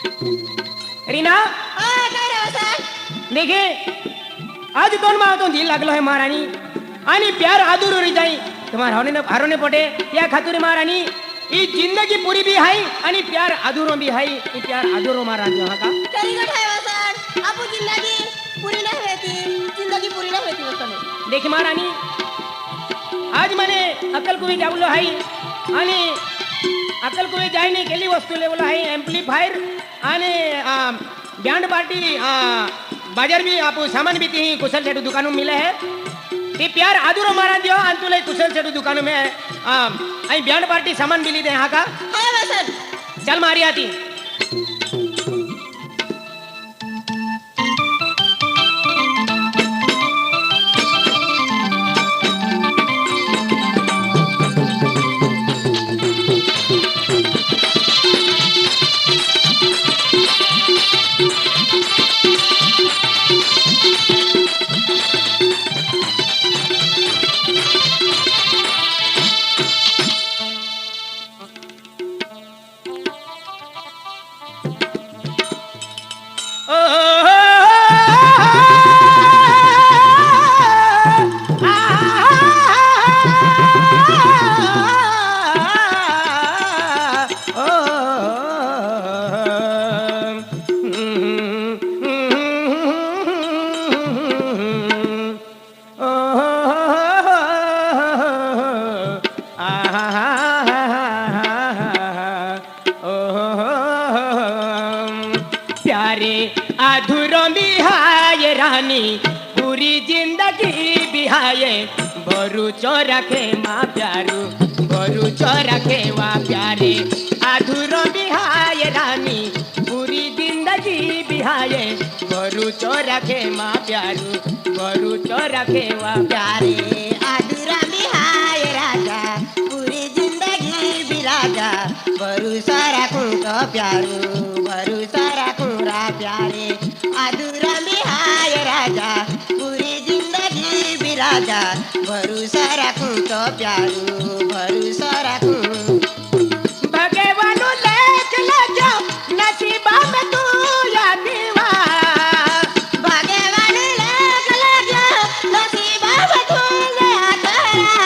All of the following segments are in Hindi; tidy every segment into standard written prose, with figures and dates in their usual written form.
रीना देखिए आज दोन मावतो दिल लागलो है महारानी आणि प्यार अधूरो रही जाई तुम्हारा हारोने पोटे या खातुरी महारानी ई जिंदगी पूरी भी है आणि प्यार अधूरो भी है ई प्यार अधूरो महाराज यहाँ का करी गट है वसन आपू जिंदगी पूरी नहीं होती जिंदगी पूरी नहीं होती वसन देखी महारानी आज मने अकल को जावलो है आणि अकल को जायने केली वस्तू लेवलो है एम्प्लीफायर आणि बैंड पार्टी बाजार भी आप सामान भी ती कुशल सेठू दुकानों मिले है ते प्यार अधूरो मारा दियो अंतुले कुशल सेठू दुकानों में आई बैंड पार्टी सामान मिली दे यहाँ का है वसन चल मारी आती प्यारे अधूरों बिहाए रानी पूरी जिंदगी बिहाए बरू रखे माँ प्यारू बरू रखे माँ प्यारे अधूरों बिहाए रानी पूरी जिंदगी बिहाए बरू रखे माँ प्यारू बरू रखे माँ प्यारे अधूरा बिहाय राजा पूरी जिंदगी बिराजा भरोसा रखूं तो प्यारू भरोसा रखूं रा प्यारे अधूरा बिहाय राजा पूरी जिंदगी बिराजा भरोसा रखूं तो प्यारू भरोसा रखूं भगवान लेख ले जाओ नसीबा में तू या दीवा भगवान लेख ले जाओ नसीबा में तू या तारा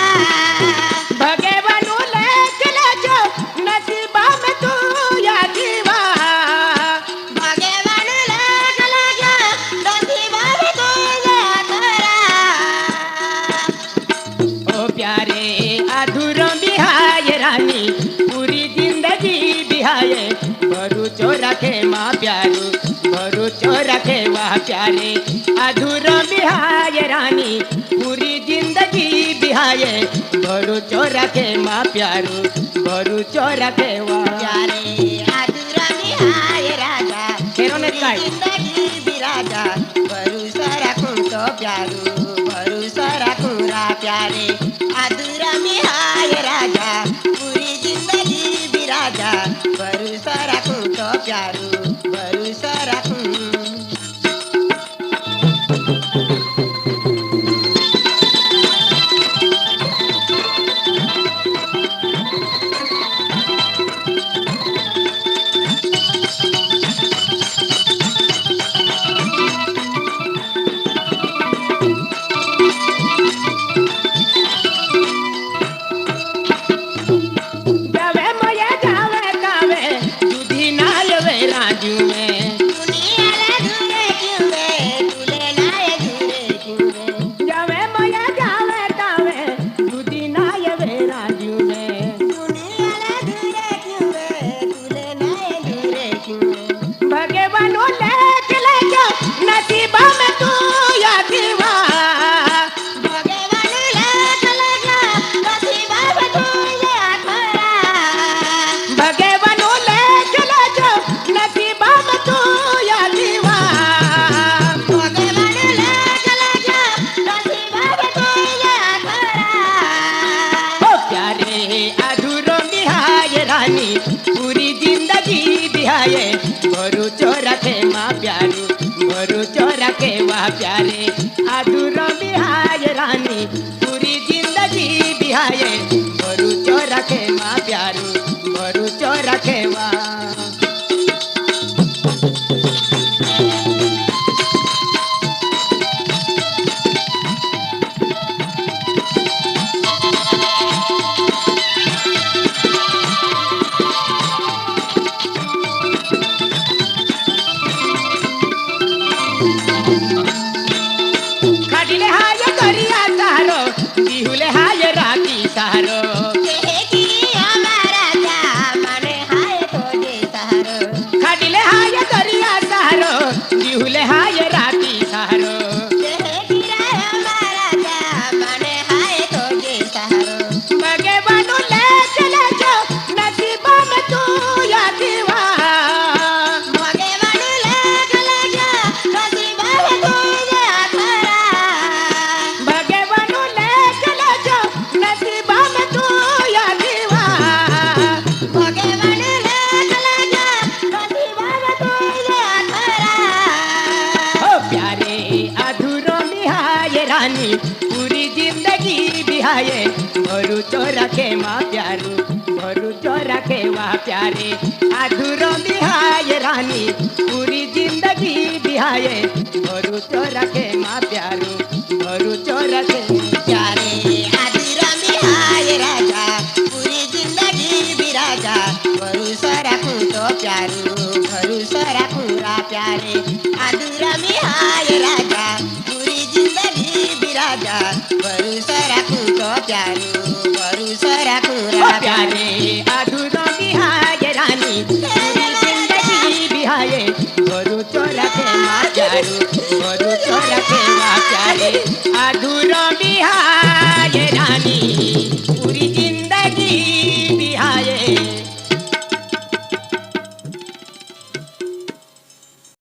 भगवान लेख ले जाओ नसीबा में तू या दीवा भगवान लेख ले जाओ नसीबा में तू या तारा ओ प्यारे अधूरों बिहाए रानी पूरी जिंदगी बिहाए भरू रखे माँ प्यारू भरू रखे वाह प्यारे अधूरों बिहाए रानी पूरी जिंदगी बिहाए भरू रखे माँ प्यारू भरू रखे वाह प्यारे अधूरा बिहाय राजा खेरों ने काय जिंदगी बिराजा भरोसा रखूं तो प्यारू भरोसा रखूं रा प्यारे अधूरा बिहाय राजा पूरी जिंदगी बिराजा भरोसा रखूं तो प्यारू भरोसा रखूं जावे मये जावे कावे दूधी नायवे राजू में दुनिया ले दूरे क्यों वे तुले लाए दूरे क्यों वे जावे मये जावे कावे दूधी नायवे राजू में दुनिया ले दूरे क्यों वे तुले लाए दूरे क्यों वे भगवान लेख ले जाओ नसीबा में तू या दीवा भगवान लेख ले जाओ नसीबा में तू या तारा भगवान लेख ले जाओ नसीबा में तू या दीवा भगवान लेख ले जाओ नसीबा में तू या तारा ओ प्यारे अधूरों बिहाए रानी पूरी जिंदगी बिहाए भरू रखे माँ प्यारू भरू रखे वाह प्यारे अधूरों बिहाए रानी पूरी जिंदगी बिहाए भरू रखे माँ प्यारू भरू रखे वाह दिवा भोगे वाढले कलेजा नशिबा तुझे आखरा भगे बनू लेकला जो नसीबा में तू या दिवा भोगे वाढले कलेजा नशिबा तुझे आखरा ओ प्यारे अधूरो बिहाए रानी पूरी जिंदगी बिहाए भरू तो रखे माँ प्यारू भरू तो रखे वाह प्यारे अधूरो बिहाए रानी पूरी जिंदगी बिहाए भरू तो रखे माँ प्यारू भरू तो रखे प्यारे आदिरा मिहाय राजा पूरी जिंदगी बिराजा भरोसा रखूं तो प्यारू भरोसा रखूं रा प्यारे आदिरा मिहाय राजा पूरी जिंदगी बिराजा भरोसा रखूं तो प्यारू भरोसा रखूं ओ रा प्यारे अधूरो बिहाए रानी पूरी जिंदगी बिहाए भरू तो रखे माँ प्यारू